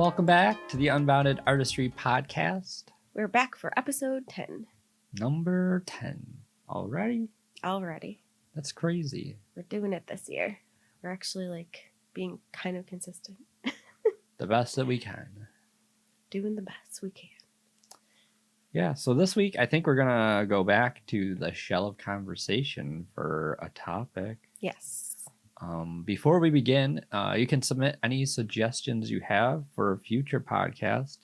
welcome back to the Unbounded Artistry podcast. We're back for episode 10. Number 10. Already? That's crazy. We're doing it this year. We're actually being kind of consistent. The best that we can. Doing the best we can. Yeah, so this week I think we're going to go back to the shell of conversation for a topic. Yes. Before we begin, you can submit any suggestions you have for a future podcast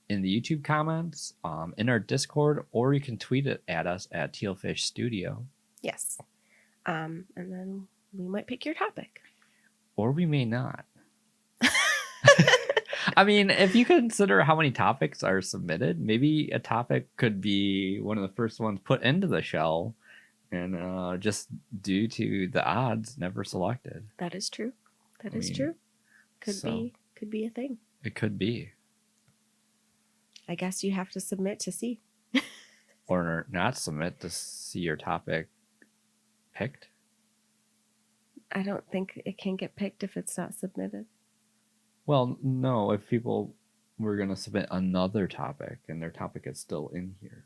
in the YouTube comments, in our Discord, or you can tweet it at us at Tealfish Studio. Yes. And then we might pick your topic. Or we may not. I mean, if you consider how many topics are submitted, maybe a topic could be one of the first ones put into the shell. And just due to the odds, never selected. That is true. That is true. Could be a thing. It could be. I guess you have to submit to see. Or not submit to see your topic picked. I don't think it can get picked if it's not submitted. Well, no. If people were going to submit another topic and their topic is still in here.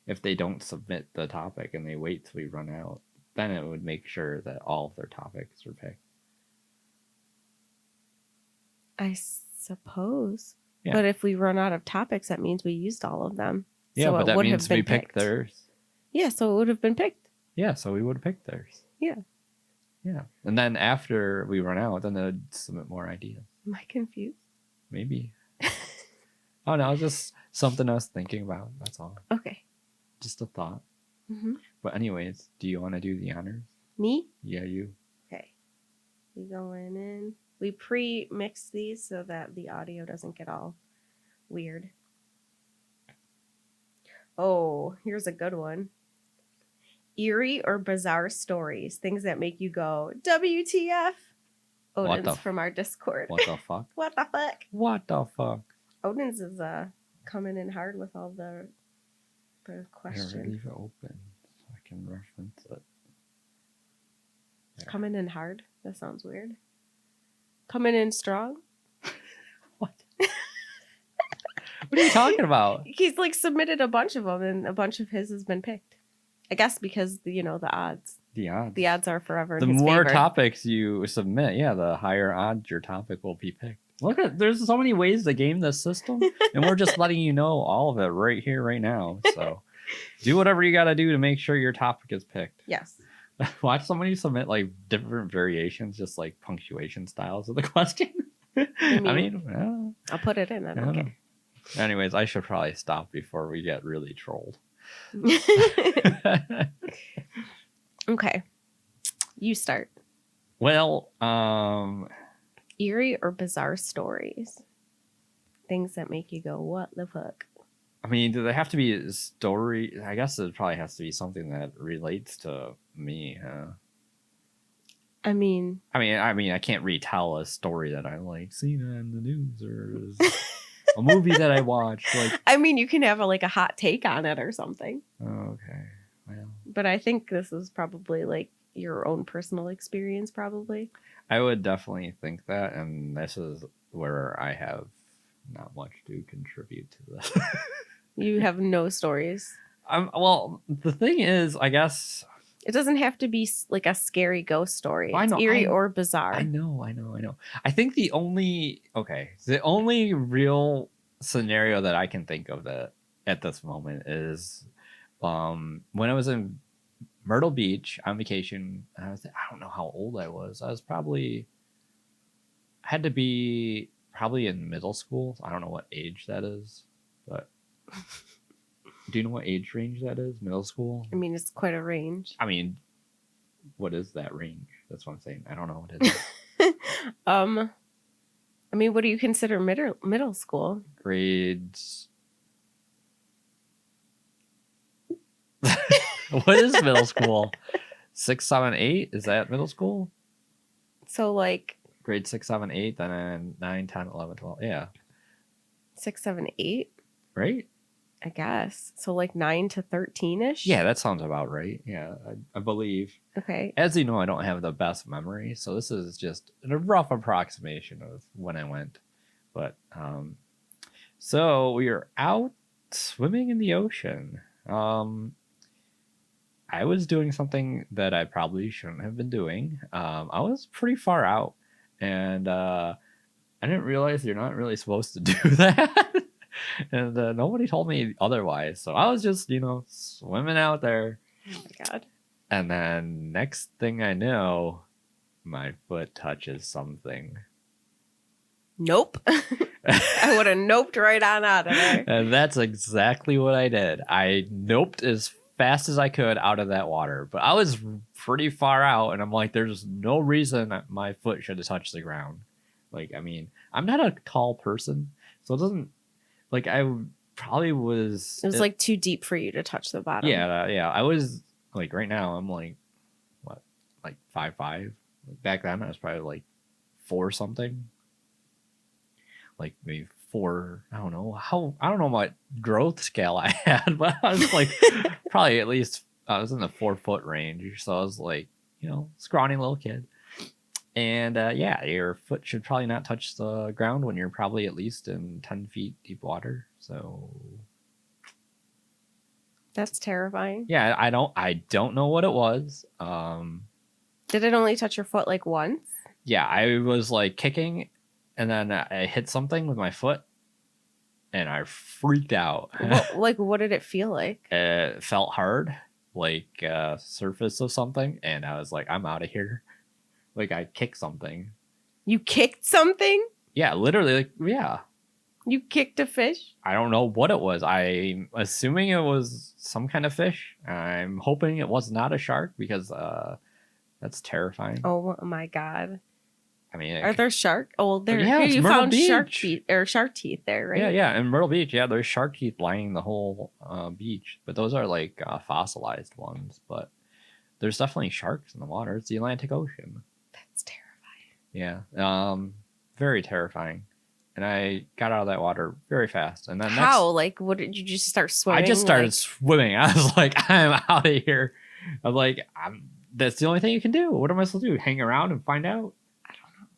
If they don't submit the topic and they wait till we run out, then it would make sure that all of their topics are picked. I suppose. Yeah. But if we run out of topics, that means we used all of them. Yeah, so but that means we picked theirs. Yeah, so it would have been picked. Yeah, so we would have picked theirs. Yeah. Yeah. And then after we run out, then they'd submit more ideas. Am I confused? Maybe. Oh, no, it's just something I was thinking about. That's all. Okay. Just a thought. Mm-hmm. But anyways, do you want to do the honors? Me? Yeah, you. Okay. We going in. We pre-mix these so that the audio doesn't get all weird. Oh, here's a good one. Eerie or bizarre stories. Things that make you go, WTF? Odin's from our Discord. What the fuck? What the fuck? What the fuck? Odin's is coming in hard with all the questions. Here, leave it open so I can reference it. There. Coming in hard? That sounds weird. Coming in strong? What? What are you talking about? He's submitted a bunch of them, and a bunch of his has been picked. I guess because the odds. The odds. The odds are forever. The in his more favor. topics you submit, the higher odds your topic will be picked. Look at, there's so many ways to game this system, and we're just letting you know all of it right here, right now. So do whatever you got to do to make sure your topic is picked. Yes. Watch somebody submit different variations, just punctuation styles of the question. I mean, I'll put it in. I don't care. Anyways, I should probably stop before we get really trolled. Okay. You start. Well, Eerie or bizarre stories? Things that make you go, what the fuck? I mean, do they have to be a story? I guess it probably has to be something that relates to me, huh? I mean, I can't retell a story that I seen on the news or a movie that I watched. you can have a hot take on it or something. Okay, well. But I think this is probably your own personal experience, probably. I would definitely think that, and this is where I have not much to contribute to this. You have no stories. Well, the thing is, I guess it doesn't have to be a scary ghost story. It's eerie or bizarre. I know. I think the only real scenario that I can think of that at this moment is when I was in Myrtle Beach on vacation. I don't know how old I was. I had to be probably in middle school. I don't know what age that is, but do you know what age range that is? Middle school? It's quite a range. What is that range? That's what I'm saying. I don't know what it is. What do you consider middle school? Grades. What is middle school? 6, 7, 8? Is that middle school? So grade 6, 7, 8, then 9, 10, 11, 12. Yeah. 6, 7, 8? Right? I guess. So 9 to 13-ish? Yeah, that sounds about right. Yeah, I believe. Okay. As you know, I don't have the best memory, so this is just a rough approximation of when I went. But so we are out swimming in the ocean. I was doing something that I probably shouldn't have been doing. I was pretty far out, and I didn't realize you're not really supposed to do that. And nobody told me otherwise. So I was just, swimming out there. Oh my God. And then next thing I know, my foot touches something. Nope. I would have noped right on out of there. And that's exactly what I did. I noped as fast as I could out of that water. But I was pretty far out, and I'm like, there's no reason that my foot should have touched the ground. Like, I mean, I'm not a tall person, so it doesn't, like, I probably was... It was, like, too deep for you to touch the bottom. Yeah. I was, like, right now, I'm, like, what, like 5'5"? Like, back then, I was probably, like, 4 something. Like, maybe 4, I don't know what growth scale I had, but I was, like, probably at least, I was in the 4 foot range, so I was, like, scrawny little kid. And yeah, your foot should probably not touch the ground when you're probably at least in 10 feet deep water. So that's terrifying. Yeah, I don't know what it was. Did it only touch your foot like once? Yeah, I was like kicking, and then I hit something with my foot, and I freaked out. What did it feel like? It felt hard, like surface of something, and I was like, I'm out of here. Like, I kicked something. You kicked something? Yeah, literally, like, yeah. You kicked a fish? I don't know what it was. I'm assuming it was some kind of fish. I'm hoping it was not a shark, because that's terrifying. Oh my God. I mean, are there shark? Oh, there. Yeah, you Myrtle found Beach. shark teeth there, right? Yeah. In Myrtle Beach, yeah, there's shark teeth lining the whole beach, but those are like fossilized ones. But there's definitely sharks in the water. It's the Atlantic Ocean. That's terrifying. Yeah, very terrifying. And I got out of that water very fast. And then how? Like, what did you just start swimming? I just started swimming. I was like, I'm out of here. I'm like, that's the only thing you can do. What am I supposed to do? Hang around and find out? I don't know.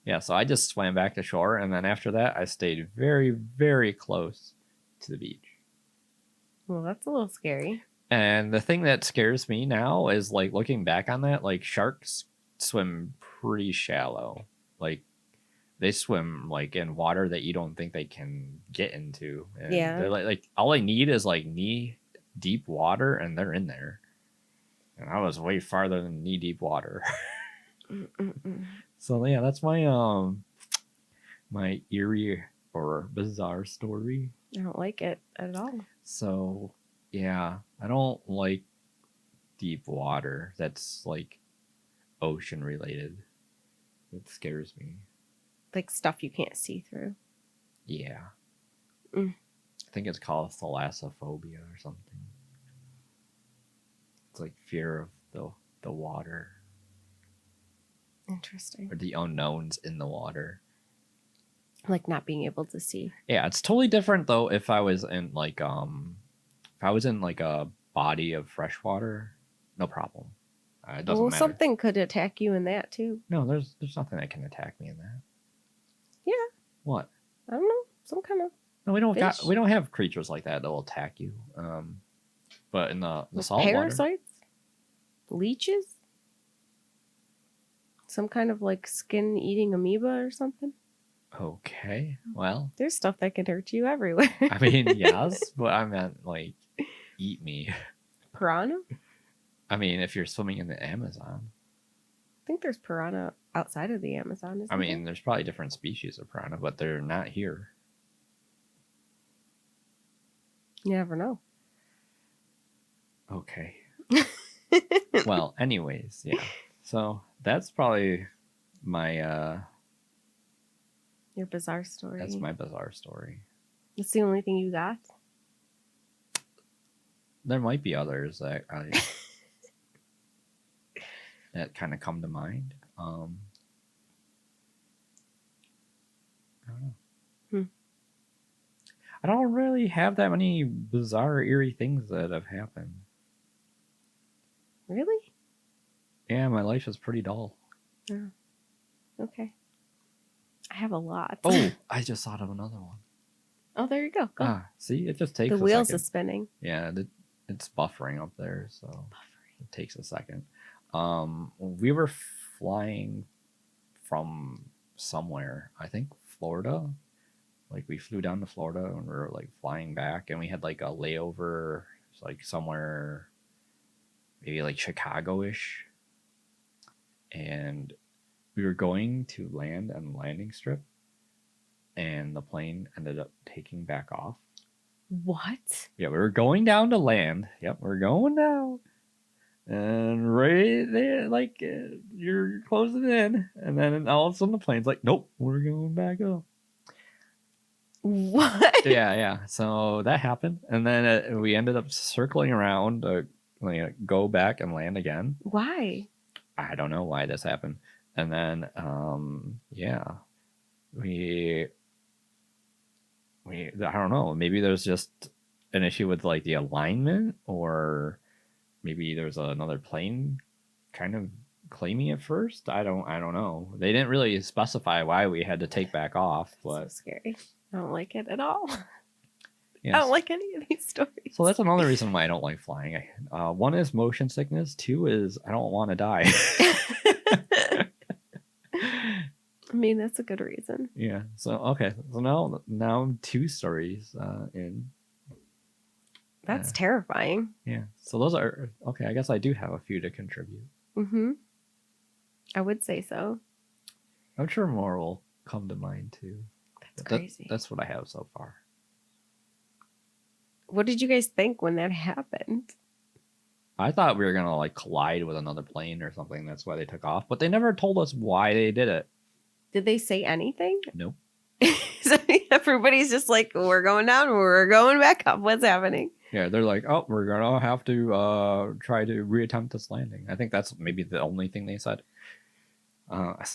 Yeah, so I just swam back to shore, and then after that, I stayed very, very close to the beach. Well, that's a little scary. And the thing that scares me now is, like, looking back on that, like, sharks swim pretty shallow. Like, they swim like in water that you don't think they can get into. And yeah. They're like all I need is like knee deep water, and they're in there. And I was way farther than knee deep water. So yeah, that's my my eerie or bizarre story. I don't like it at all. So yeah, I don't like deep water that's like ocean related. It scares me. Like stuff you can't see through. Yeah. I think it's called thalassophobia or something. It's like fear of the water. Interesting. Or the unknowns in the water. Like not being able to see. Yeah, it's totally different though if I was in like a body of fresh water, no problem. It doesn't matter. Something could attack you in that too. No, there's nothing that can attack me in that. Yeah. What? I don't know. Some kind of. No, we don't have creatures like that will attack you. But in the salt parasites, leeches, some kind of like skin eating amoeba or something. Okay, well, there's stuff that can hurt you everywhere. I mean, yes, but I meant like eat me. Piranha? I mean, if you're swimming in the Amazon. I think there's piranha outside of the Amazon. I mean, there's probably different species of piranha, but they're not here. You never know. Okay. Well, anyways, yeah. So that's probably my your bizarre story. That's my bizarre story. That's the only thing you got? There might be others that that kind of come to mind. I don't know. I don't really have that many bizarre, eerie things that have happened. Really? Yeah, my life is pretty dull. Yeah. Okay. I have a lot. Oh, I just thought of another one. Oh, there you go. See, it just takes the a wheels second. is spinning. Yeah, it's buffering up there, so it takes a second. We were flying from somewhere, I think Florida. Like we flew down to Florida and we were like flying back, and we had like a layover, like somewhere, maybe like Chicago-ish, and we were going to land on the landing strip, and the plane ended up taking back off. What? Yeah, we were going down to land. Yep, we're going down. And right there, like, you're closing in. And then all of a sudden the plane's like, nope, we're going back up. What? Yeah. So that happened. And then we ended up circling around, go back and land again. Why? I don't know why this happened. And then, I don't know. Maybe there's just an issue with like the alignment, or maybe there's another plane kind of claiming it first. I don't know. They didn't really specify why we had to take back off, but so scary. I don't like it at all. Yes. I don't like any of these stories. So that's another reason why I don't like flying. One is motion sickness. Two is I don't want to die. I mean, that's a good reason. Yeah. So okay. So now 2 stories in. That's terrifying. Yeah. So those are okay. I guess I do have a few to contribute. Mm-hmm. I would say so. I'm sure more will come to mind too. That's crazy. That's what I have so far. What did you guys think when that happened? I thought we were gonna like collide with another plane or something. That's why they took off. But they never told us why they did it. Did they say anything? Nope. So everybody's just like, we're going down, we're going back up. What's happening? Yeah, they're like, oh, we're gonna have to try to reattempt this landing. I think that's maybe the only thing they said.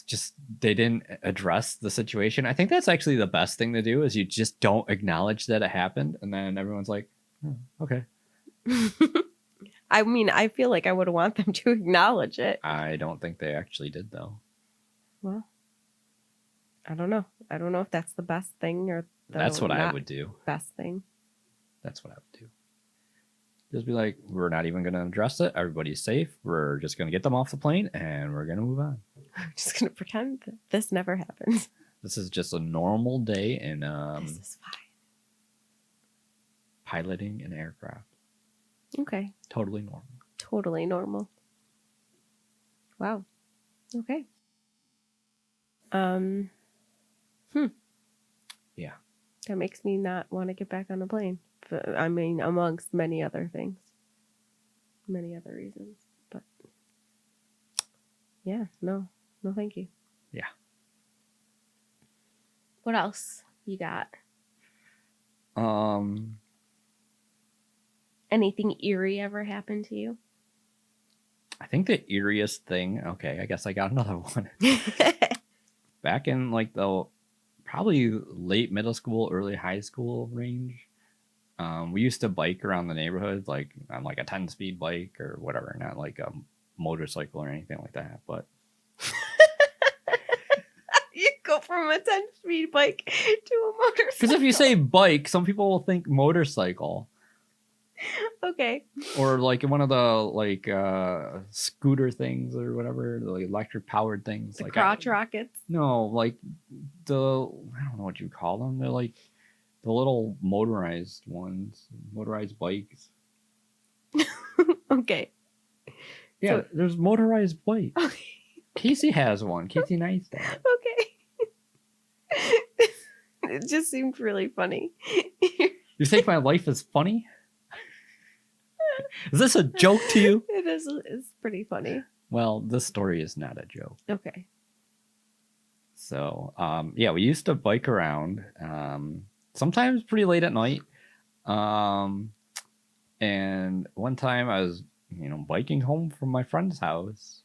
Just they didn't address the situation. I think that's actually the best thing to do is you just don't acknowledge that it happened, and then everyone's like, oh, okay. I mean, I feel like I would want them to acknowledge it. I don't think they actually did, though. Well, I don't know. I don't know if that's the best thing or that's what I would do. Best thing. That's what I would do. Just be like, we're not even going to address it. Everybody's safe. We're just going to get them off the plane and we're going to move on. I'm just going to pretend that this never happens. This is just a normal day in this is fine. Piloting an aircraft. Okay. Totally normal. Totally normal. Wow. Okay. Yeah. That makes me not want to get back on a plane. I mean, amongst many other things. Many other reasons. But yeah, no, thank you. Yeah. What else you got? Anything eerie ever happened to you? I think the eeriest thing, okay, I guess I got another one. Back in like the probably late middle school, early high school range, we used to bike around the neighborhood like on like a 10-speed bike or whatever, not like a motorcycle or anything like that, but you go from a 10-speed bike to a motorcycle. Because if you say bike, some people will think motorcycle. Okay. Or like one of the like scooter things or whatever, the like electric powered things. The like crotch rockets? No, like I don't know what you call them. They're like the little motorized ones, motorized bikes. Okay. Yeah, so, there's motorized bikes. Okay. Casey has one. Casey Neistat. Okay. It just seemed really funny. You think my life is funny? Is this a joke to you? It is. It's pretty funny. Well, this story is not a joke. Okay. So, yeah, we used to bike around, sometimes pretty late at night. And one time I was, biking home from my friend's house.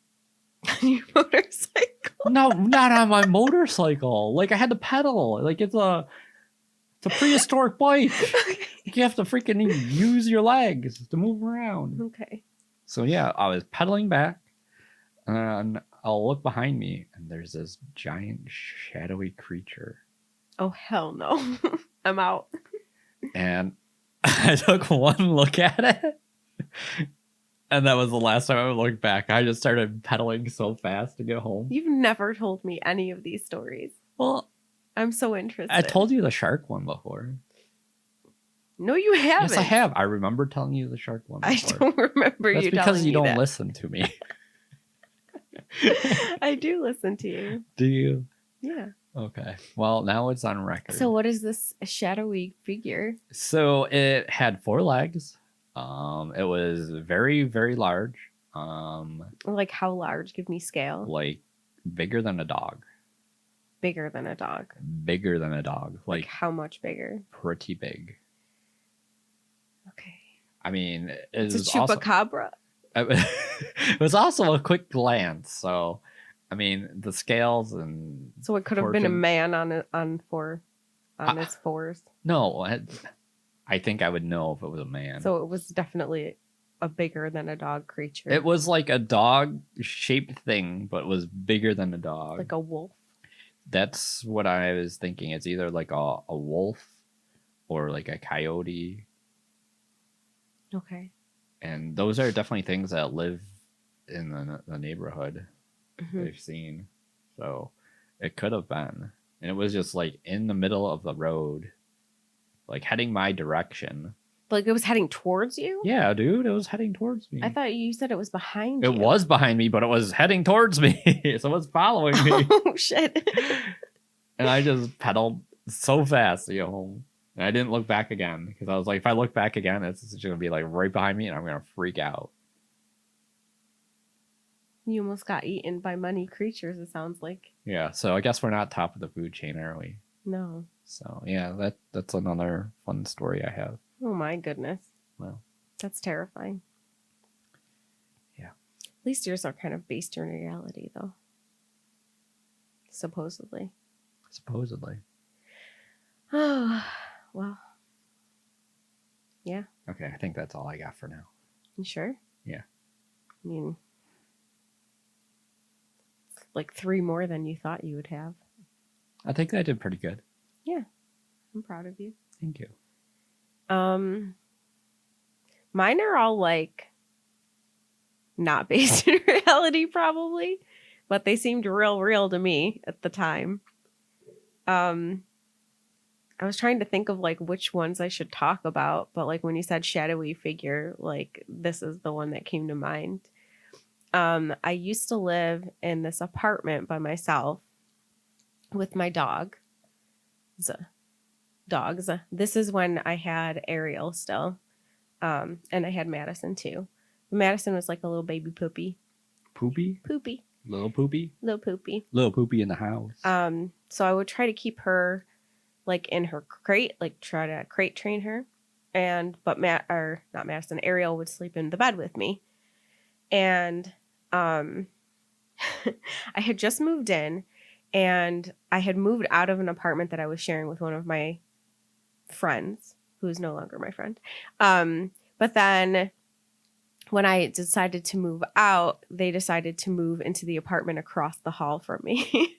On your motorcycle? No, not on my motorcycle. Like I had to pedal. Like it's a prehistoric bike. Okay. You have to freaking use your legs to move around. Okay. So yeah, I was pedaling back, and I'll look behind me, and there's this giant shadowy creature. Oh, hell no. I'm out. And I took one look at it, and that was the last time I looked back. I just started pedaling so fast to get home. You've never told me any of these stories. Well, I'm so interested. I told you the shark one before. No, you haven't. Yes, I have. I remember telling you the shark one before. I don't remember That's you telling me because you don't that. listen to me. I do listen to you. Do you? Yeah. Okay. Well, now it's on record. So what is this shadowy figure? So it had 4 legs. It was very, very large. Like how large? Give me scale. Like bigger than a dog. Bigger than a dog. Bigger than a dog. Like how much bigger? Pretty big. Okay. I mean, It's a chupacabra. It was also a quick glance. So, I mean, the scales and so it could have been a man on his fours. No, I think I would know if it was a man. So it was definitely a bigger than a dog creature. It was like a dog shaped thing, but it was bigger than a dog. Like a wolf. That's what I was thinking. It's either like a wolf or like a coyote. Okay. And those are definitely things that live in the neighborhood. Mm-hmm. They've seen. So it could have been. And it was just like in the middle of the road, like heading my direction. Like it was heading towards you? Yeah, dude, it was heading towards me. I thought you said it was behind you. It was behind me, but it was heading towards me. So it was following me. Oh, shit. And I just pedaled so fast to get home. And I didn't look back again because I was like, if I look back again, it's just going to be like right behind me and I'm going to freak out. You almost got eaten by many creatures, it sounds like. Yeah, so I guess we're not top of the food chain, are we? No. So, yeah, that's another fun story I have. Oh, my goodness. Well. That's terrifying. Yeah. At least yours are kind of based in reality, though. Supposedly. Oh, well. Yeah. Okay, I think that's all I got for now. You sure? Yeah. I mean, it's like 3 more than you thought you would have. I think I did pretty good. Yeah. I'm proud of you. Thank you. Mine are all like not based in reality probably, but they seemed real to me at the time. I was trying to think of like which ones I should talk about, but like when you said shadowy figure, like this is the one that came to mind. I used to live in this apartment by myself with my dogs. This is when I had Ariel still. And I had Madison too. Madison was like a little baby poopy. Poopy? Poopy. Little poopy? Little poopy. Little poopy in the house. So I would try to keep her like in her crate, like try to crate train her. But not Madison, Ariel would sleep in the bed with me. And I had just moved in and I had moved out of an apartment that I was sharing with one of my friends, who is no longer my friend. But then when I decided to move out, they decided to move into the apartment across the hall from me.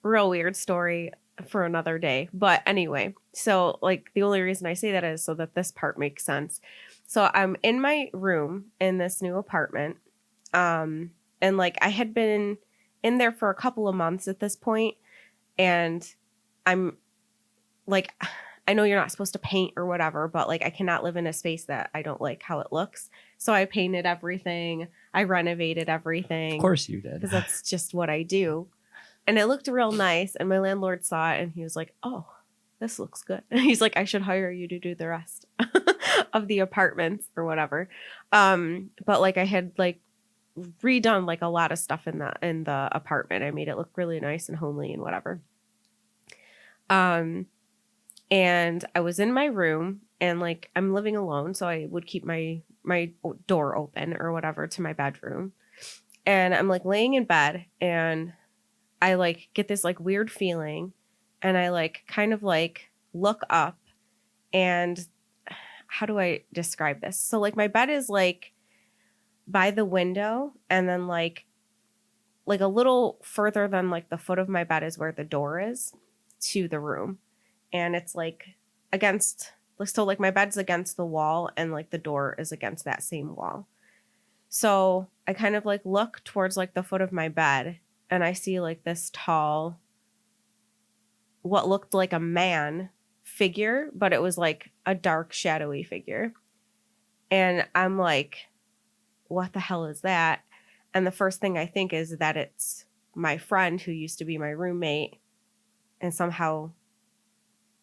Real weird story for another day. But anyway, so like the only reason I say that is so that this part makes sense. So I'm in my room in this new apartment. And like I had been in there for a couple of months at this point, and I'm like, I know you're not supposed to paint or whatever, but like I cannot live in a space that I don't like how it looks. So I painted everything. I renovated everything. Of course you did. Because that's just what I do. And it looked real nice. And my landlord saw it and he was like, oh, this looks good. And he's like, I should hire you to do the rest of the apartments or whatever. But like I had like redone like a lot of stuff in the apartment. I made it look really nice and homely and whatever. And I was in my room and like I'm living alone. So I would keep my door open or whatever to my bedroom. And I'm like laying in bed and I like get this like weird feeling and I like kind of like look up and how do I describe this? So like my bed is like by the window and then like like a little further than like the foot of my bed is where the door is to the room. And it's like against, so like my bed's against the wall and like the door is against that same wall. So I kind of like look towards like the foot of my bed and I see like this tall, what looked like a man figure, but it was like a dark shadowy figure. And I'm like, what the hell is that? And the first thing I think is that it's my friend who used to be my roommate and somehow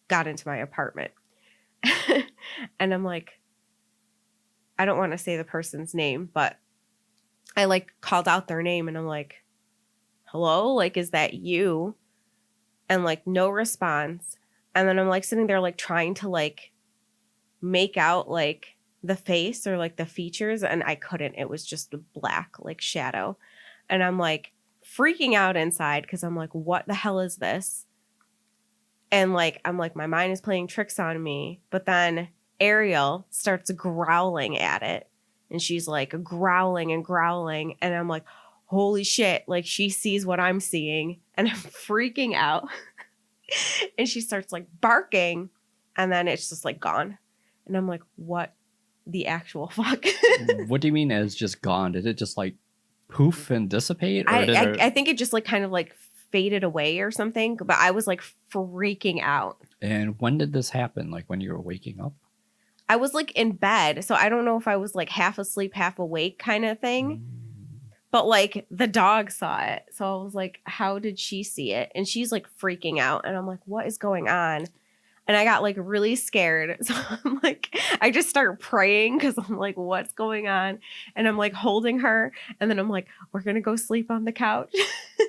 got into my apartment. And I'm like, I don't want to say the person's name, but I like called out their name and I'm like, hello, like, is that you? And like, no response. And then I'm like sitting there, like trying to like make out like the face or like the features. And I couldn't, it was just a black like shadow. And I'm like freaking out inside because I'm like, what the hell is this? And like, I'm like, my mind is playing tricks on me. But then Ariel starts growling at it. And she's like growling and growling. And I'm like, holy shit. Like she sees what I'm seeing. And I'm freaking out. And she starts like barking. And then it's just like gone. And I'm like, what the actual fuck? What do you mean it's just gone? Did it just like poof and dissipate? Or I think it just like kind of like faded away or something. But I was like freaking out. And when did this happen? Like when you were waking up? I was like in bed. So I don't know if I was like half asleep, half awake kind of thing. But like the dog saw it. So I was like, how did she see it? And she's like freaking out. And I'm like, what is going on? And I got like really scared. So I'm like, I just start praying because I'm like, what's going on? And I'm like holding her. And then I'm like, we're going to go sleep on the couch.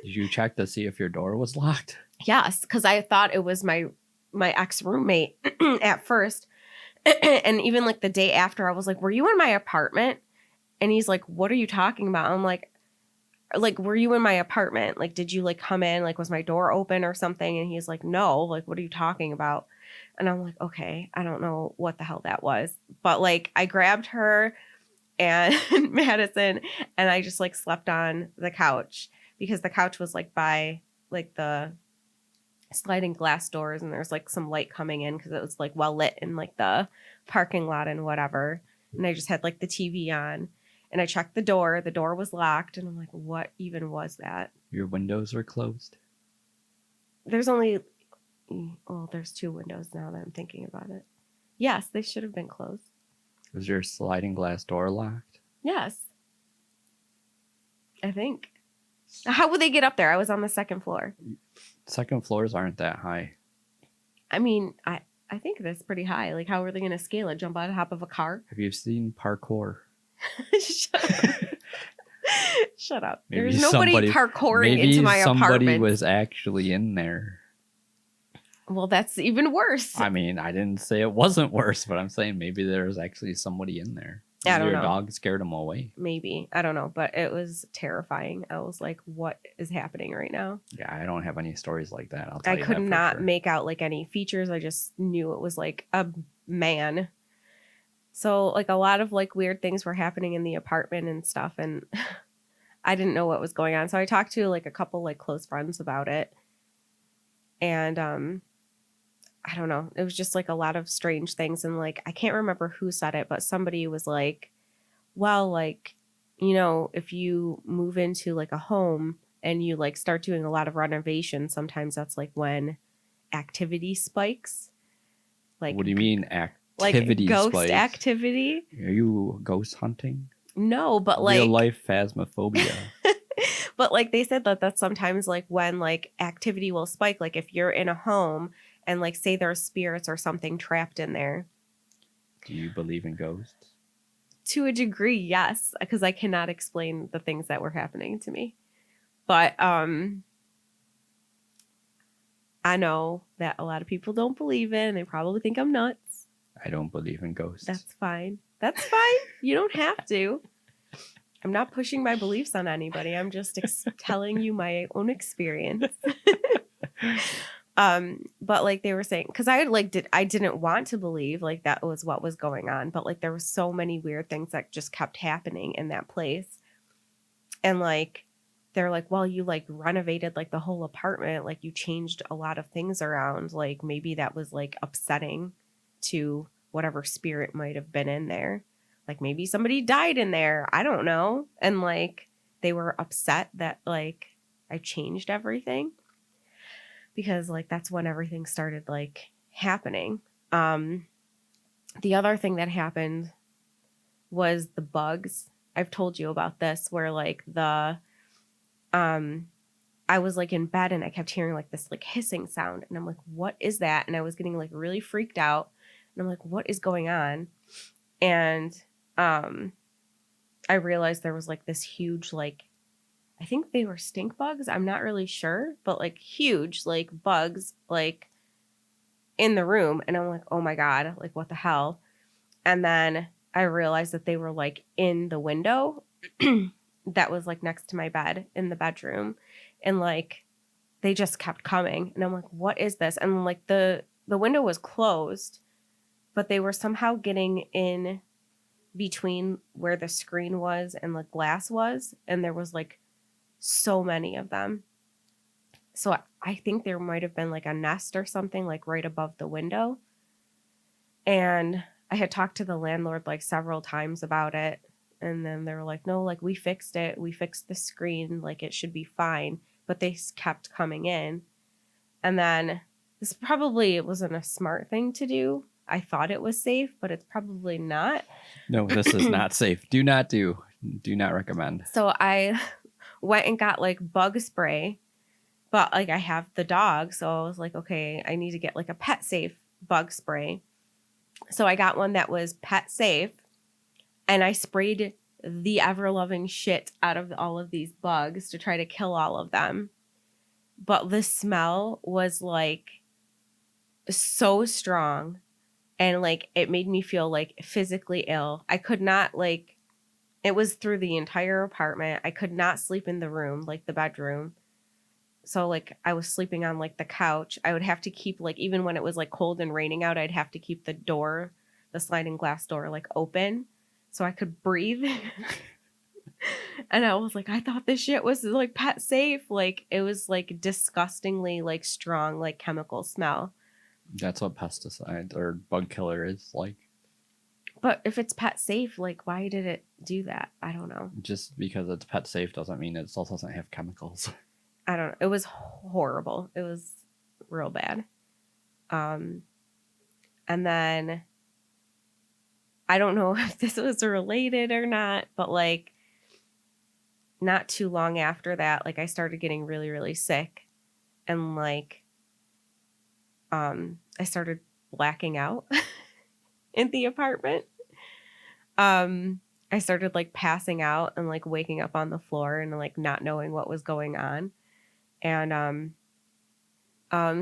Did you check to see if your door was locked? Yes, because I thought it was my ex-roommate at first. And even like the day after, I was like, were you in my apartment? And he's like, what are you talking about? I'm like, were you in my apartment? Like, did you like come in? Like, was my door open or something? And he's like, no, like, what are you talking about? And I'm like, okay, I don't know what the hell that was. But like, I grabbed her and Madison and I just like slept on the couch because the couch was like by like the sliding glass doors and there's like some light coming in because it was like well lit in like the parking lot and whatever. And I just had like the TV on. And I checked the door was locked. And I'm like, what even was that? Your windows were closed? There's there's 2 windows now that I'm thinking about it. Yes, they should have been closed. Was your sliding glass door locked? Yes. I think. How would they get up there? I was on the 2nd floor. Second floors aren't that high. I mean, I think that's pretty high. Like, how are they going to scale it? Jump on top of a car? Have you seen parkour? Shut up. Shut up. Maybe There's nobody parkouring into my apartment. Maybe somebody was actually in there. Well, that's even worse. I mean, I didn't say it wasn't worse, but I'm saying maybe there was actually somebody in there. I don't know. Your dog scared him away. Maybe. I don't know. But it was terrifying. I was like, what is happening right now? Yeah, I don't have any stories like that. I'll tell I you could that for not sure. make out like any features. I just knew it was like a man. So like a lot of like weird things were happening in the apartment and stuff. And I didn't know what was going on. So I talked to like a couple like close friends about it. And I don't know. It was just like a lot of strange things. And like, I can't remember who said it, but somebody was like, well, like, you know, if you move into like a home and you like start doing a lot of renovation, sometimes that's like when activity spikes. Like, what do you mean activity like ghost spikes? Activity? Are you ghost hunting? No, but like real life phasmophobia. But like they said that's sometimes like when like activity will spike. Like if you're in a home and like say there's spirits or something trapped in there. Do you believe in ghosts? To a degree, yes, because I cannot explain the things that were happening to me. But I know that a lot of people don't believe in. They probably think I'm nuts. I don't believe in ghosts. That's fine. That's fine. You don't have to. I'm not pushing my beliefs on anybody. I'm just telling you my own experience. But like they were saying, because I didn't want to believe like that was what was going on, but like there were so many weird things that just kept happening in that place. And like they're like, well, you like renovated like the whole apartment, like you changed a lot of things around, like maybe that was like upsetting to whatever spirit might have been in there, like maybe somebody died in there, I don't know. And like they were upset that like I changed everything, because like that's when everything started like happening. The other thing that happened was the bugs. I've told you about this, where like I was like in bed and I kept hearing like this like hissing sound, and I'm like, what is that? And I was getting like really freaked out, and I'm like, what is going on? And I realized there was like this huge, like, I think they were stink bugs, I'm not really sure, but like huge like bugs like in the room. And I'm like, oh my God, like what the hell? And then I realized that they were like in the window that was like next to my bed in the bedroom. And like they just kept coming. And I'm like, what is this? And like the window was closed, but they were somehow getting in between where the screen was and the glass was. And there was like so many of them. So I think there might have been like a nest or something like right above the window. And I had talked to the landlord like several times about it. And then they were like, no, like we fixed it. We fixed the screen. Like it should be fine. But they kept coming in. And then this probably wasn't a smart thing to do. I thought it was safe, but it's probably not. No, this is not safe. Do not recommend. So I went and got like bug spray, but like I have the dog. So I was like, okay, I need to get like a pet safe bug spray. So I got one that was pet safe, and I sprayed the ever loving shit out of all of these bugs to try to kill all of them. But the smell was like so strong, and like it made me feel like physically ill. I could not, like, it was through the entire apartment. I could not sleep in the room, like the bedroom. So like I was sleeping on like the couch. I would have to keep, like, even when it was like cold and raining out, I'd have to keep the door, the sliding glass door, like open so I could breathe. And I was like, I thought this shit was like pet safe. Like it was like disgustingly like strong, like chemical smell. That's what pesticide or bug killer is like. But if it's pet safe, like why did it do that? I don't know. Just because it's pet safe doesn't mean it still doesn't have chemicals. I don't know. It was horrible. It was real bad. And then I don't know if this was related or not, but like not too long after that, like I started getting really, really sick, and like I started blacking out in the apartment. I started like passing out and like waking up on the floor and like not knowing what was going on. And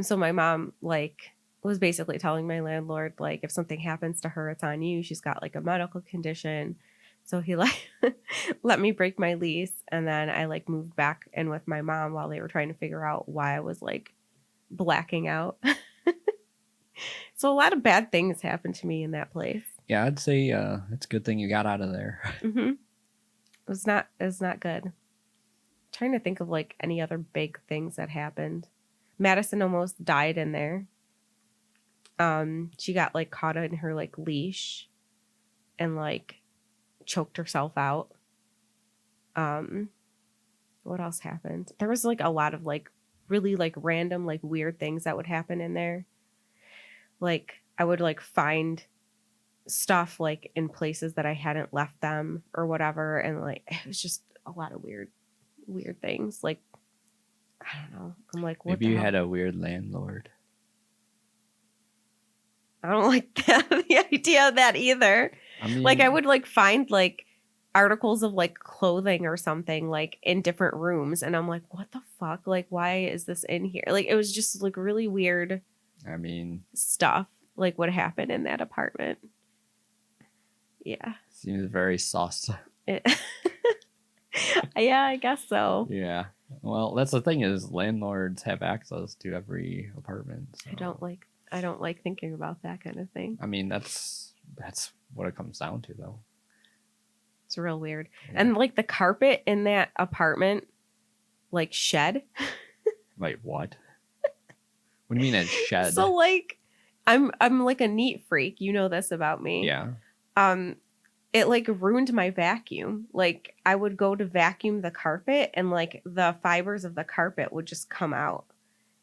so my mom like was basically telling my landlord, like, if something happens to her, it's on you. She's got like a medical condition. So he like let me break my lease, and then I like moved back in with my mom while they were trying to figure out why I was like blacking out. So a lot of bad things happened to me in that place. Yeah, I'd say it's a good thing you got out of there. Mm-hmm. It was not good. I'm trying to think of like any other big things that happened. Madison almost died in there. She got like caught in her like leash and like choked herself out. What else happened? There was like a lot of like really like random like weird things that would happen in there. Like I would like find stuff like in places that I hadn't left them or whatever, and like it was just a lot of weird things. Like I don't know. I'm like, what? Maybe you had a weird landlord. I don't like that, the idea of that either. I mean, like I would like find like articles of like clothing or something like in different rooms, and I'm like, what the fuck? Like why is this in here? Like it was just like really weird. I mean, stuff like what happened in that apartment. Yeah. Seems very sus. Yeah, I guess so. Yeah. Well, that's the thing, is landlords have access to every apartment. So. I don't like thinking about that kind of thing. I mean, that's what it comes down to, though. It's real weird. Yeah. And like the carpet in that apartment like shed. Like what? What do you mean a shed? So like I'm like a neat freak. You know this about me. Yeah. It like ruined my vacuum. Like I would go to vacuum the carpet and like the fibers of the carpet would just come out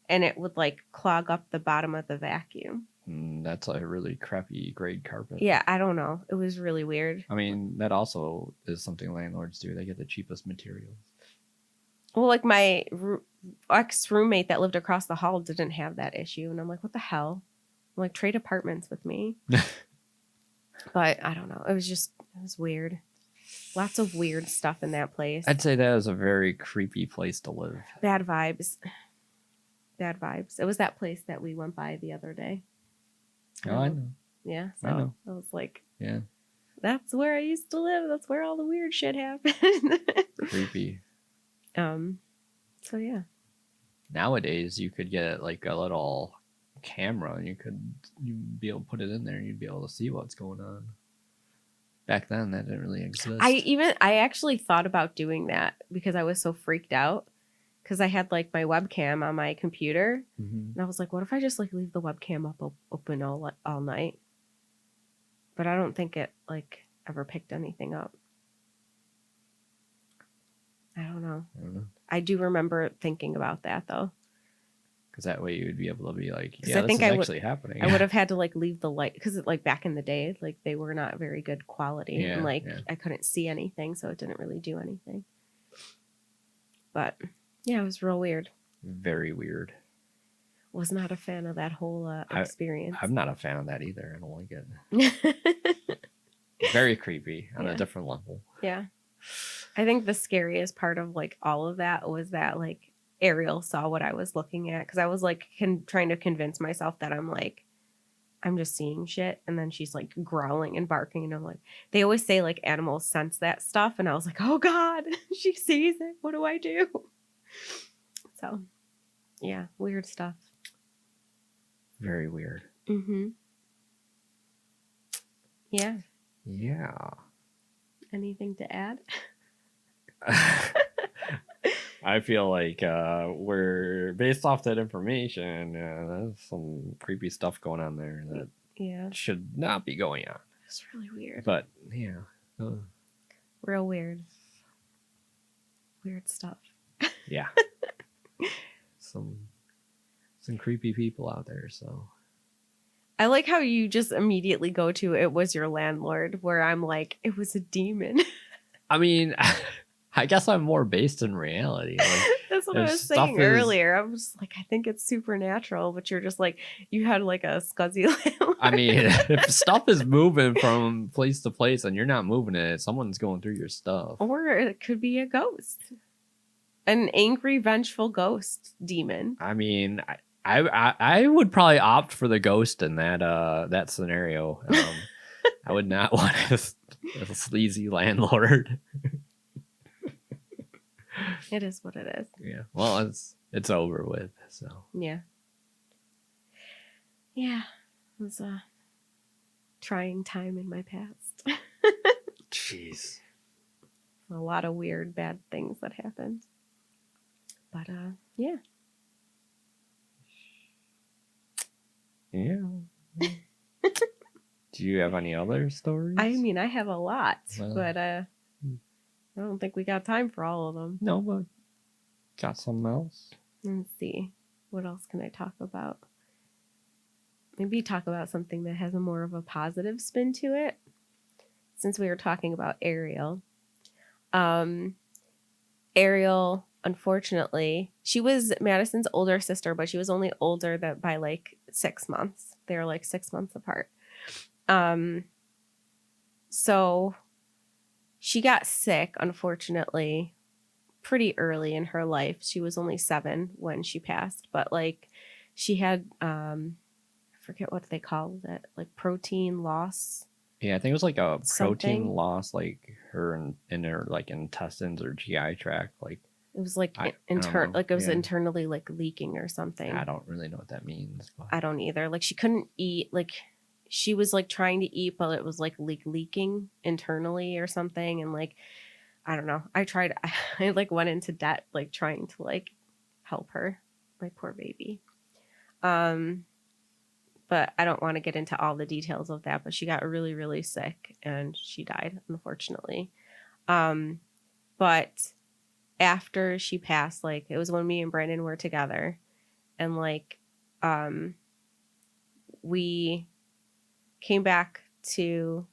and it would like clog up the bottom of the vacuum. That's a really crappy grade carpet. Yeah, I don't know. It was really weird. I mean, that also is something landlords do. They get the cheapest materials. Well, like my ex-roommate that lived across the hall didn't have that issue. And I'm like, what the hell? I'm like, trade apartments with me. But I don't know. It was weird. Lots of weird stuff in that place. I'd say that is a very creepy place to live. Bad vibes. Bad vibes. It was that place that we went by the other day. Oh, I know. Yeah. So I know. I was like, Yeah. That's where I used to live. That's where all the weird shit happened. Creepy. So yeah. Nowadays, you could get like a little camera and you'd be able to put it in there and you'd be able to see what's going on. Back then, that didn't really exist. I actually thought about doing that because I was so freaked out because I had like my webcam on my computer and I was like, what if I just like leave the webcam open all night? But I don't think it like ever picked anything up. I don't know. I do remember thinking about that though. Because that way you would be able to be like, yeah, this is actually happening. I would have had to like leave the light because like back in the day, like they were not very good quality and like I couldn't see anything, so it didn't really do anything. But yeah, it was real weird. Very weird. Was not a fan of that whole experience. I'm not a fan of that either. I don't like it. Very creepy on a different level. Yeah. I think the scariest part of like all of that was that like Ariel saw what I was looking at because I was like trying to convince myself that I'm just seeing shit, and then she's like growling and barking, and I'm like, they always say like animals sense that stuff, and I was like, oh god, she sees it. What do I do? So, yeah, weird stuff. Very weird. Yeah. Yeah. Anything to add? I feel like we're based off that information. There's some creepy stuff going on there that should not be going on. It's really weird. But yeah, real weird. Weird stuff. Yeah. Some creepy people out there. So I like how you just immediately go to it was your landlord, where I'm like, it was a demon. I mean, I guess I'm more based in reality. Like, that's what I was saying earlier. I was like, I think it's supernatural, but you're just like, you had like a scuzzy landlord. I mean, if stuff is moving from place to place and you're not moving it, someone's going through your stuff. Or it could be a ghost. An angry, vengeful ghost demon. I mean, I would probably opt for the ghost in that scenario. I would not want a sleazy landlord. It is what it is. Yeah. Well, it's over with. So. Yeah. Yeah. It was a trying time in my past. Jeez. A lot of weird, bad things that happened. But yeah. Yeah. Do you have any other stories? I mean, I have a lot, but I don't think we got time for all of them. No, but got something else? Let's see. What else can I talk about? Maybe talk about something that has a more of a positive spin to it. Since we were talking about Ariel. Ariel, unfortunately, she was Madison's older sister, but she was only older by like 6 months. They were like 6 months apart. So she got sick, unfortunately, pretty early in her life. She was only 7 when she passed, but like she had, I forget what they called it, like protein loss. Yeah, I think it was like a protein Something. loss, like her in her like intestines or GI tract, like. It was like internally like leaking or something. I don't really know what that means. But. I don't either. Like she couldn't eat. Like she was like trying to eat, but it was like leaking internally or something. And like I don't know. I like went into debt, like trying to like help her, my poor baby. But I don't want to get into all the details of that, but she got really, really sick and she died, unfortunately. But after she passed, like it was when me and Brandon were together, and like we came back to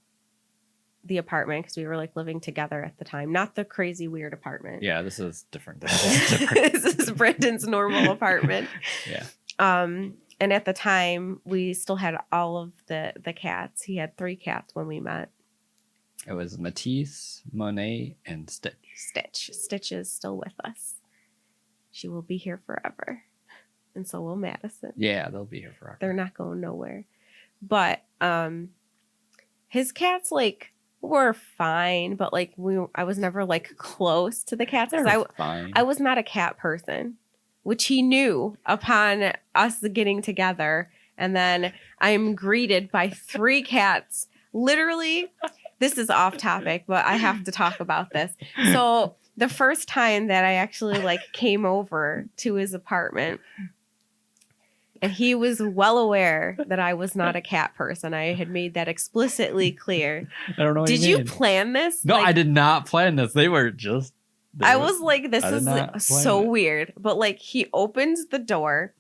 the apartment because we were like living together at the time, not the crazy weird apartment. Yeah, this is different. This is Brandon's normal apartment. Yeah. And at the time we still had all of the cats. He had 3 cats when we met. It was Matisse, Monet, and Stitch. Stitch is still with us. She will be here forever. And so will Madison. Yeah, they'll be here forever. They're not going nowhere. But his cats like were fine, but like I was never like close to the cats because I was not a cat person, which he knew upon us getting together. And then I'm greeted by 3 cats. Literally, this is off topic, but I have to talk about this. So the first time that I actually like came over to his apartment, and he was well aware that I was not a cat person. I had made that explicitly clear. I don't know what Did you plan this? No, like, I did not plan this. They were just... I was like, this is so weird. But like he opens the door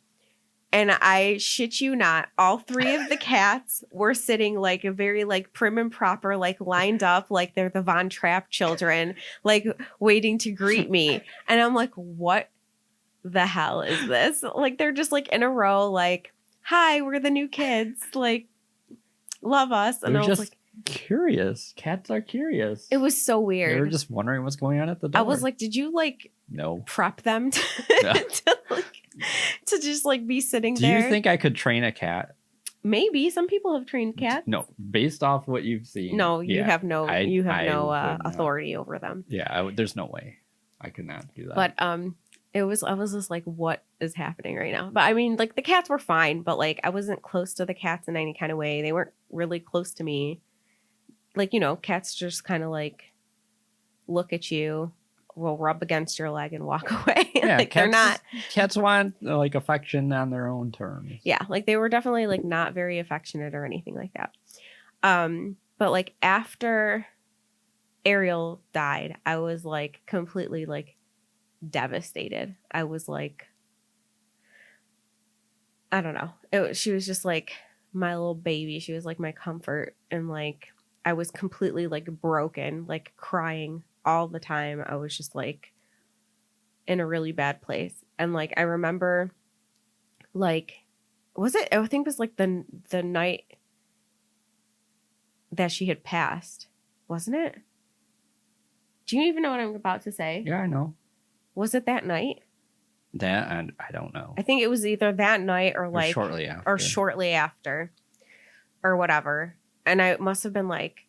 and I shit you not, all 3 of the cats were sitting like a very like prim and proper, like lined up like they're the Von Trapp children, like waiting to greet me. And I'm like, what the hell is this? Like they're just like in a row, like, hi, we're the new kids, like love us. And they're I was just like, curious. Cats are curious. it was so weird. They were just wondering what's going on at the door. I was like, did you like prep them to, to just like be sitting there? Do you think I could train a cat? Maybe some people have trained cats. No, based off what you've seen. No, you have no authority over them. Yeah, there's no way I could not do that. But I was just like, what is happening right now? But I mean, like the cats were fine, but like I wasn't close to the cats in any kind of way. They weren't really close to me. Like, you know, cats just kind of like look at you, will rub against your leg and walk away. Yeah, like they're not. Cats want like affection on their own terms. Yeah, like they were definitely like not very affectionate or anything like that. But like after Ariel died, I was like completely like devastated. I was like, I don't know. She was just like my little baby. She was like my comfort, and like I was completely like broken, like crying all the time. I was just like in a really bad place. And like I remember like, was it, I think it was like the night that she had passed, wasn't it? Do you even know what I'm about to say? Yeah, I know. Was it that night? That, and I don't know. I think it was either that night or like shortly after or whatever. And I must have been like,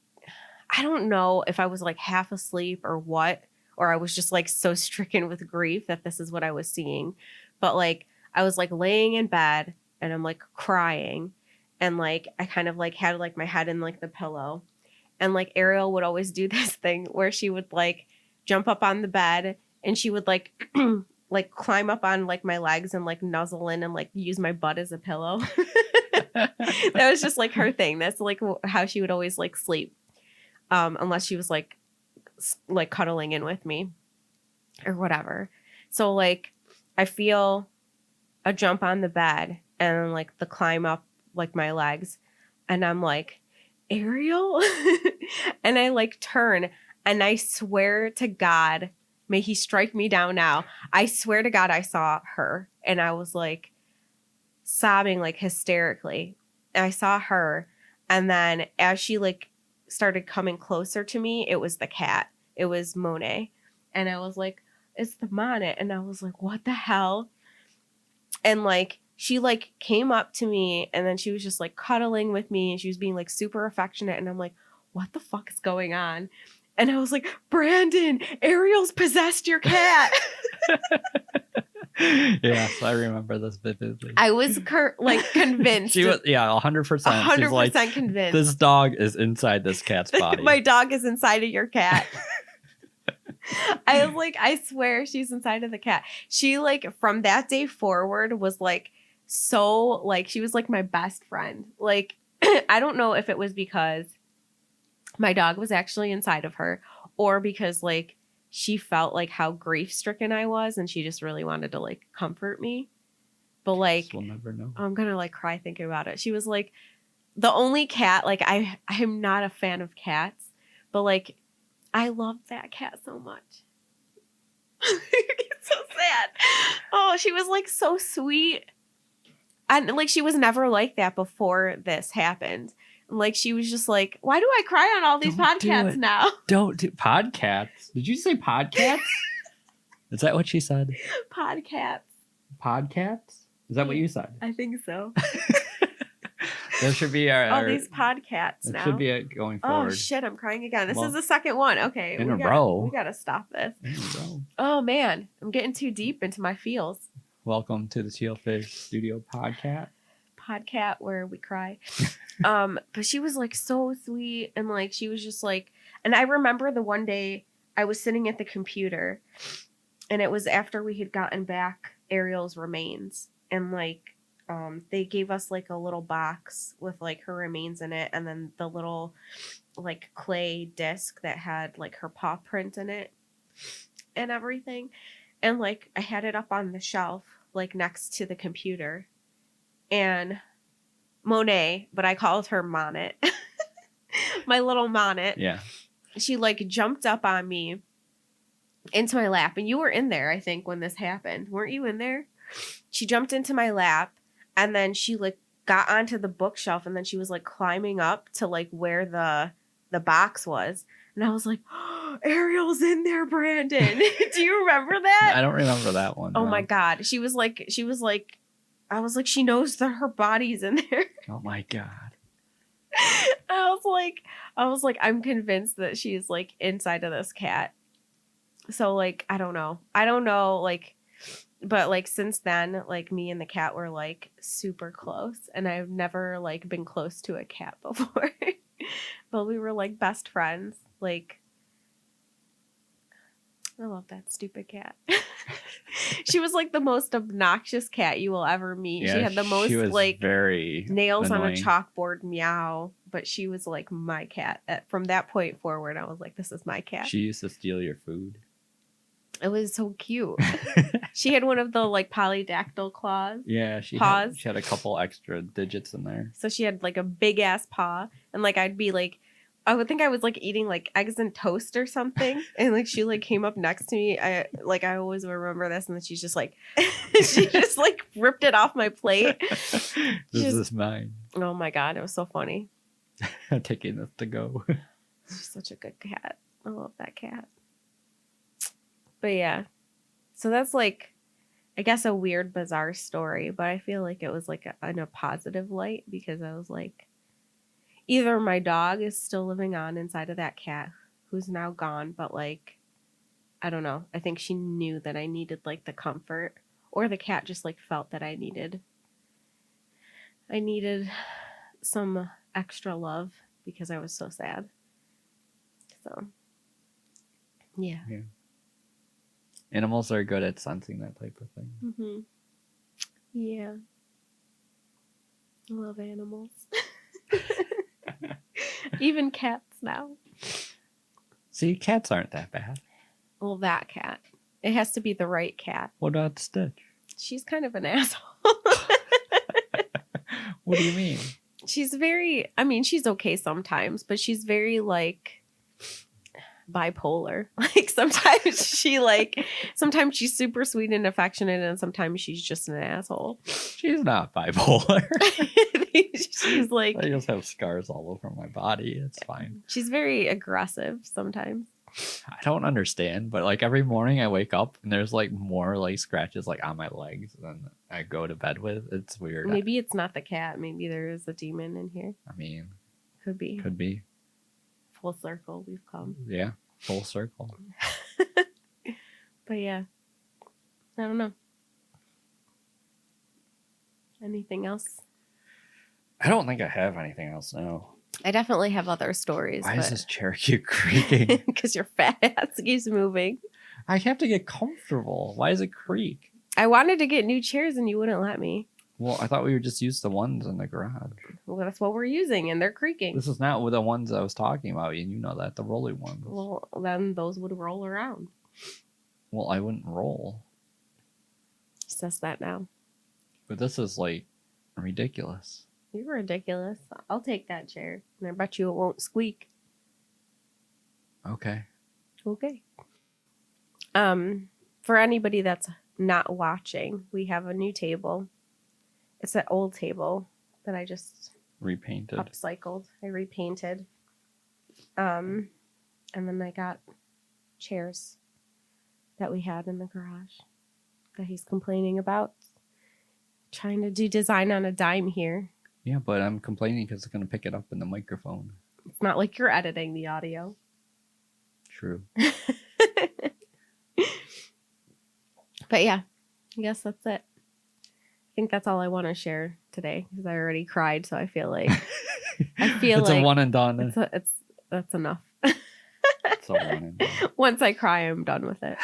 I don't know if I was like half asleep or what, or I was just like so stricken with grief that this is what I was seeing. But like I was like laying in bed and I'm like crying, and like I kind of like had like my head in like the pillow, and like Ariel would always do this thing where she would like jump up on the bed and she would like like climb up on like my legs and like nuzzle in and like use my butt as a pillow. That was just like her thing. That's like how she would always like sleep, unless she was like cuddling in with me or whatever. So like I feel a jump on the bed and like the climb up like my legs, and I'm like, Ariel. And I like turn, and I swear to God, may he strike me down now, I swear to God I saw her, and I was like sobbing like hysterically. I saw her, and then as she like started coming closer to me, it was the cat. It was Monet. And I was like, it's the Monet. And I was like, what the hell? And like she like came up to me, and then she was just like cuddling with me, and she was being like super affectionate, and I'm like, what the fuck is going on? And I was like, Brandon, Ariel's possessed your cat. Yes, I remember this vividly. I was convinced. She was, 100%. 100% convinced. This dog is inside this cat's body. My dog is inside of your cat. I was like, I swear she's inside of the cat. She like from that day forward was like so like she was like my best friend. Like I don't know if it was because my dog was actually inside of her or because like she felt like how grief stricken I was and she just really wanted to like comfort me. But like we'll never know. I'm gonna like cry thinking about it. She was like the only cat, like I'm not a fan of cats, but like I love that cat so much. It's so sad. Oh, she was like so sweet. And like she was never like that before this happened. Like she was just like, why do I cry on all these Don't do podcasts it. now? Don't do podcasts. Did you say podcasts? Is that what she said? Podcasts. Podcasts? Is that what you said? I think so. There should be our. All these podcasts now. Should be it going forward. Oh shit! I'm crying again. This is the second one. Okay, in a row. We gotta stop this. In a row. Oh man, I'm getting too deep into my feels. Welcome to the Teal Fish Studio podcast. Podcast where we cry. But she was like so sweet and like she was just like, and I remember the one day I was sitting at the computer, and it was after we had gotten back Ariel's remains, and like. They gave us like a little box with like her remains in it and then the little like clay disc that had like her paw print in it and everything. And like I had it up on the shelf like next to the computer. And Monet, but I called her Monet. My little Monet. Yeah. She like jumped up on me into my lap. And you were in there, I think, when this happened. Weren't you in there? She jumped into my lap. And then she like got onto the bookshelf and then she was like climbing up to like where the box was. And I was like, oh, Ariel's in there, Brandon. Do you remember that? I don't remember that one. Oh no. my God. She was like, I was like, she knows that her body's in there. Oh my God. I was like, I'm convinced that she's like inside of this cat. So like, I don't know. Like, but like since then, like me and the cat were like super close and I've never like been close to a cat before. But we were like best friends. Like I love that stupid cat. She was like the most obnoxious cat you will ever meet. Yeah, she had the most like very nails annoying. on a chalkboard meow, but she was like my cat. From that point forward, I was like, this is my cat. She used to steal your food. It was so cute. She had one of the like polydactyl claws. Yeah, she paws. had a couple extra digits in there. So she had like a big ass paw, and like I'd be like, I would think I was like eating like eggs and toast or something, and like she like came up next to me. I always remember this, and then she's just like, she just like ripped it off my plate. This is mine. Oh my God, it was so funny. I'm taking this to go. She's such a good cat. I love that cat. But yeah, so that's like, I guess a weird, bizarre story, but I feel like it was like in a positive light because I was like, either my dog is still living on inside of that cat who's now gone, but like, I don't know. I think she knew that I needed like the comfort, or the cat just like felt that I needed some extra love because I was so sad. So, yeah. Animals are good at sensing that type of thing. Mm-hmm. Yeah. I love animals. Even cats now. See, cats aren't that bad. Well, that cat. It has to be the right cat. What about Stitch? She's kind of an asshole. What do you mean? She's she's okay sometimes, but she's very like bipolar. Like sometimes she's super sweet and affectionate, and sometimes she's just an asshole. She's not bipolar. She's like, I just have scars all over my body. It's fine. She's very aggressive sometimes. I don't understand, but like every morning I wake up and there's like more like scratches like on my legs than I go to bed with. It's weird. Maybe it's not the cat. Maybe there is a demon in here. I mean, could be. Full circle we've come. Yeah, full circle. But yeah, I don't know. Anything else? I don't think I have anything else now. I definitely have other stories. Why is this chair keep creaking? Because your fat ass keeps moving. I have to get comfortable. Why does it creak? I wanted to get new chairs and you wouldn't let me. Well, I thought we would just use the ones in the garage. Well, that's what we're using, and they're creaking. This is not with the ones I was talking about, and you know that, the rolling ones. Well, then those would roll around. Well, I wouldn't roll. Says that now. But this is, like, ridiculous. You're ridiculous. I'll take that chair, and I bet you it won't squeak. Okay. Okay. For anybody that's not watching, we have a new table. It's an old table that I just Repainted. upcycled. I repainted. And then I got chairs that we had in the garage that he's complaining about. Trying to do design on a dime here. Yeah, but I'm complaining because it's going to pick it up in the microphone. It's not like you're editing the audio. True. But yeah, I guess that's it. I think that's all I want to share today because I already cried, so I feel like It's a one and done. That's enough. It's a one and done. Once I cry, I'm done with it.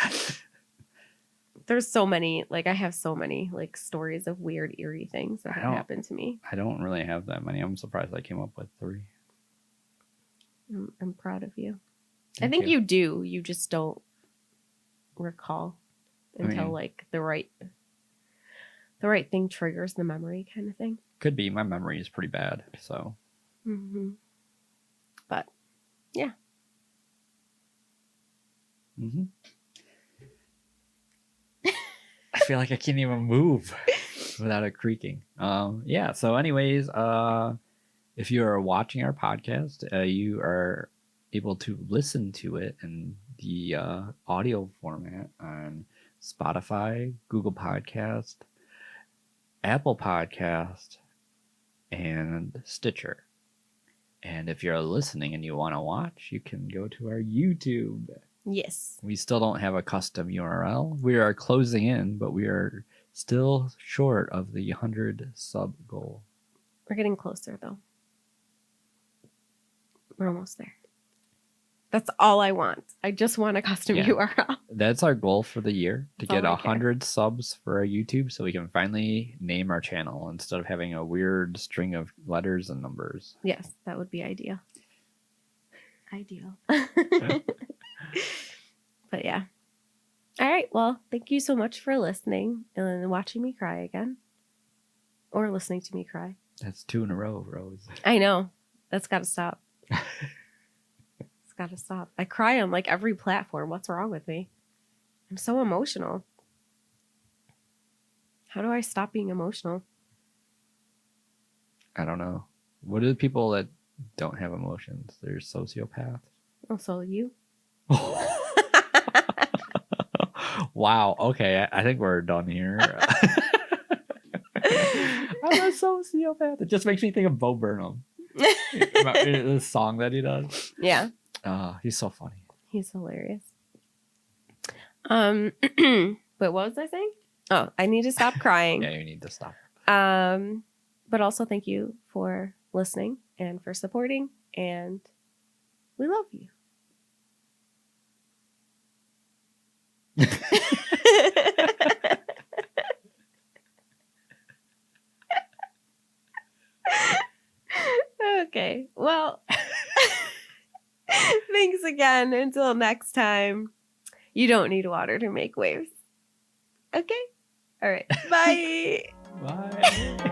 There's so many, like I have so many like stories of weird, eerie things that have happened to me. I don't really have that many. I'm surprised I came up with 3. I'm proud of you. Thank I think you do. You just don't recall until mean, like the right thing triggers the memory kind of thing. Could be. My memory is pretty bad, so. Mm-hmm. But yeah. Mm-hmm. I feel like I can't even move without it creaking. Yeah. So, anyways, if you are watching our podcast, you are able to listen to it in the audio format on Spotify, Google Podcast, Apple Podcast, and Stitcher. And if you're listening and you want to watch, you can go to our YouTube. Yes. We still don't have a custom URL. We are closing in, but we are still short of the 100 sub goal. We're getting closer though. We're almost there. That's all I want. I just want a custom URL. That's our goal for the year, to That's get all I 100 subs for our YouTube so we can finally name our channel instead of having a weird string of letters and numbers. Yes, that would be ideal. But yeah. All right. Well, thank you so much for listening and watching me cry again. Or listening to me cry. That's 2 in a row, Rose. I know. That's got to stop. It's got to stop. I cry on like every platform. What's wrong with me? I'm so emotional. How do I stop being emotional? I don't know. What are the people that don't have emotions? They're sociopaths. Oh, so you? Wow. Okay. I think we're done here. I'm a sociopath. It just makes me think of Bo Burnham. The song that he does. Yeah. He's so funny. He's hilarious. But what was I saying? Oh, I need to stop crying. Yeah, you need to stop. But also thank you for listening and for supporting, and we love you. Okay. Well, thanks again. Until next time, you don't need water to make waves. Okay? All right. Bye. Bye.